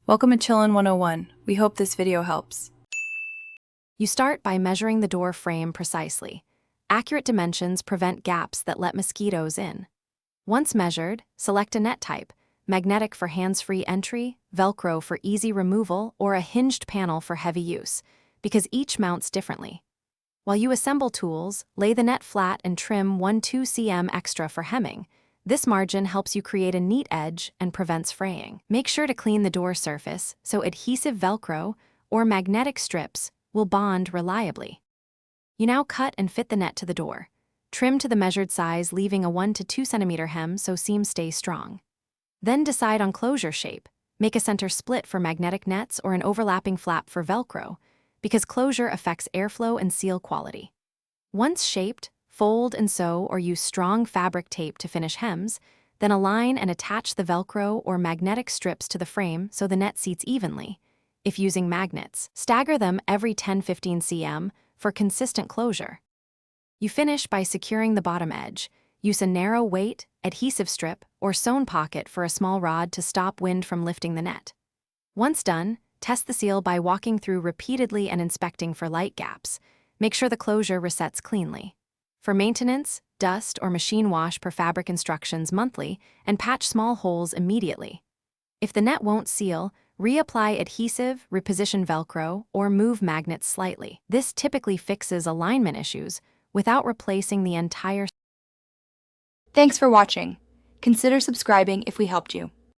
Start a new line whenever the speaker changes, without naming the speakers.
Welcome to Chillin' 101. We hope this video helps.
You start by measuring the door frame precisely. Accurate dimensions prevent gaps that let mosquitoes in. Once measured, select a net type: magnetic for hands-free entry, Velcro for easy removal, or a hinged panel for heavy use, because each mounts differently. While you assemble tools, lay the net flat and trim 1-2 cm extra for hemming. This margin helps you create a neat edge and prevents fraying. Make sure to clean the door surface so adhesive Velcro or magnetic strips will bond reliably. You now cut and fit the net to the door. Trim to the measured size, leaving a 1 to 2 cm hem so seams stay strong. Then decide on closure shape. Make a center split for magnetic nets or an overlapping flap for Velcro, because closure affects airflow and seal quality. Once shaped, fold and sew or use strong fabric tape to finish hems, then align and attach the Velcro or magnetic strips to the frame so the net seats evenly. If using magnets, stagger them every 10-15 cm for consistent closure. You finish by securing the bottom edge. Use a narrow weight, adhesive strip, or sewn pocket for a small rod to stop wind from lifting the net. Once done, test the seal by walking through repeatedly and inspecting for light gaps. Make sure the closure resets cleanly. For maintenance, dust or machine wash per fabric instructions monthly and patch small holes immediately. If the net won't seal, reapply adhesive, reposition Velcro, or move magnets slightly. This typically fixes alignment issues without replacing the entire.
Thanks for watching. Consider subscribing if we helped you.